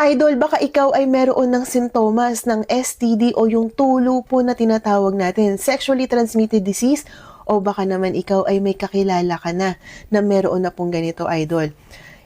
Idol, baka ikaw ay meron ng sintomas ng STD o yung tulo po na tinatawag natin, sexually transmitted disease, o baka naman ikaw ay may kakilala ka na meron na pong ganito, Idol.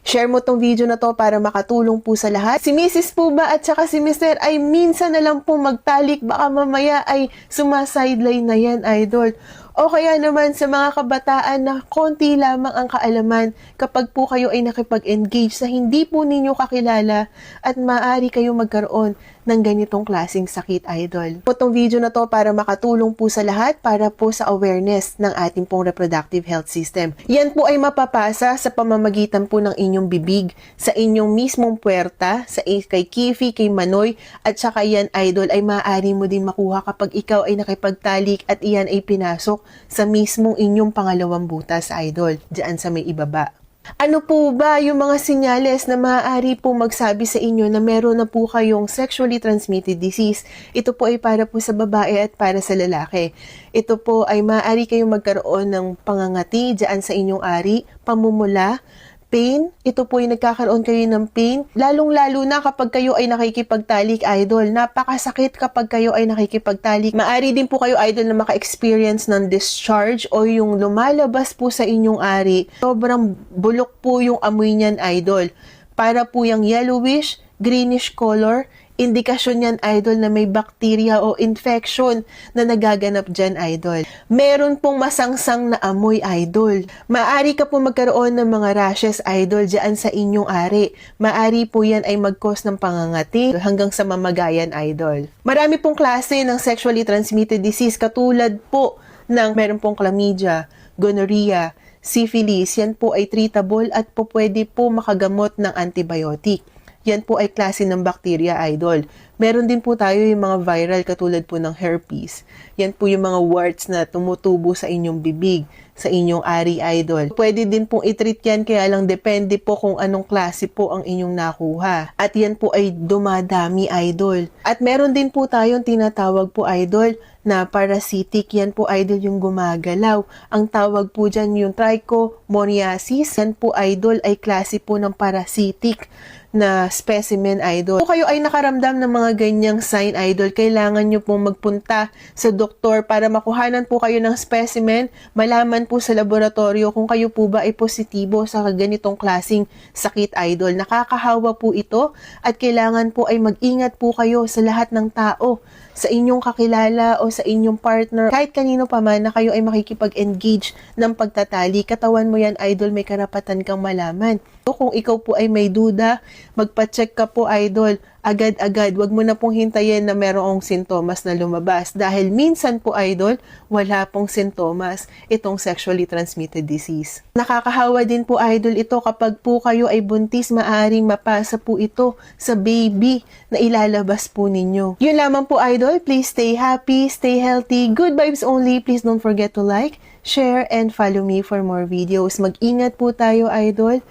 Share mo tong video na to para makatulong po sa lahat. Si Mrs. po ba at saka si Mr. ay minsan na lang po magtalik, baka mamaya ay sumasideline na yan, Idol. O kaya naman sa mga kabataan na konti lamang ang kaalaman kapag po kayo ay nakipag-engage sa hindi po ninyo kakilala at maaari kayo magkaroon ng ganitong klaseng sakit, Idol. Itong video na to para makatulong po sa lahat para po sa awareness ng ating pong reproductive health system. Yan po ay mapapasa sa pamamagitan po ng inyong bibig, sa inyong mismong puwerta, sa kay Kifi, kay Manoy, at saka yan, Idol, ay maaari mo din makuha kapag ikaw ay nakipagtalik at iyan ay pinasok sa mismong inyong pangalawang butas, Idol, diyan sa may ibaba. Ano po ba yung mga sinyales na maaari po magsabi sa inyo na meron na po kayong sexually transmitted disease? Ito po ay para po sa babae at para sa lalaki. Ito po ay maaari kayong magkaroon ng pangangati diyan sa inyong ari, pamumula, pain. Ito po ay nagkakaroon kayo ng pain. Lalong-lalo na kapag kayo ay nakikipagtalik, Idol. Napakasakit kapag kayo ay nakikipagtalik. Maari din po kayo, Idol, na maka-experience ng discharge o yung lumalabas po sa inyong ari. Sobrang bulok po yung amoy niyan, Idol. Para po yung yellowish, greenish color. Indikasyon yan, Idol, na may bacteria o infection na nagaganap dyan, Idol. Meron pong masangsang na amoy, Idol. Maari ka po magkaroon ng mga rashes, Idol, dyan sa inyong ari. Maari po yan ay mag-cause ng pangangati hanggang sa mamagayan, Idol. Marami pong klase ng sexually transmitted disease katulad po ng meron pong chlamydia, gonorrhea, syphilis. Yan po ay treatable at po pwede po makagamot ng antibiotic. Yan po ay klase ng bacteria, Idol. Meron din po tayo yung mga viral katulad po ng herpes. Yan po yung mga warts na tumutubo sa inyong bibig, sa inyong ari, Idol. Pwede din pong i-treat yan, kaya lang depende po kung anong klase po ang inyong nakuha. At yan po ay dumadami, Idol. At meron din po tayong tinatawag po, Idol, na parasitic. Yan po, Idol, yung gumagalaw. Ang tawag po dyan yung trichomoniasis. Yan po, Idol, ay klase po ng parasitic na specimen, Idol. Kung kayo ay nakaramdam ng mga ganyang sign, Idol, kailangan nyo pong magpunta sa doktor para makuhanan po kayo ng specimen, malaman po sa laboratorio kung kayo po ba ay positibo sa ganitong klaseng sakit, Idol. Nakakahawa po ito at kailangan po ay mag-ingat po kayo sa lahat ng tao, sa inyong kakilala o sa inyong partner, kahit kanino pa man na kayo ay makikipag-engage ng pagtatali. Katawan mo yan, Idol, may karapatan kang malaman. So, kung ikaw po ay may duda, magpa-check ka po, Idol, agad-agad. Huwag mo na pong hintayin na merong sintomas na lumabas. Dahil minsan po, Idol, wala pong sintomas itong sexually transmitted disease. Nakakahawa din po, Idol, ito kapag po kayo ay buntis, maaaring mapasa po ito sa baby na ilalabas po ninyo. Yun lamang po, Idol. Please stay happy, stay healthy. Good vibes only. Please don't forget to like, share, and follow me for more videos. Mag-ingat po tayo, Idol.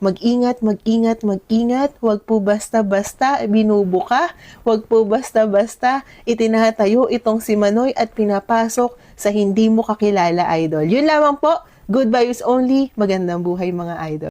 Mag-ingat, mag-ingat, mag-ingat. Huwag po basta-basta binubuka. Huwag po basta-basta itinatayo itong si Manoy at pinapasok sa hindi mo kakilala, Idol. Yun lamang po. Good vibes only. Magandang buhay, mga Idol.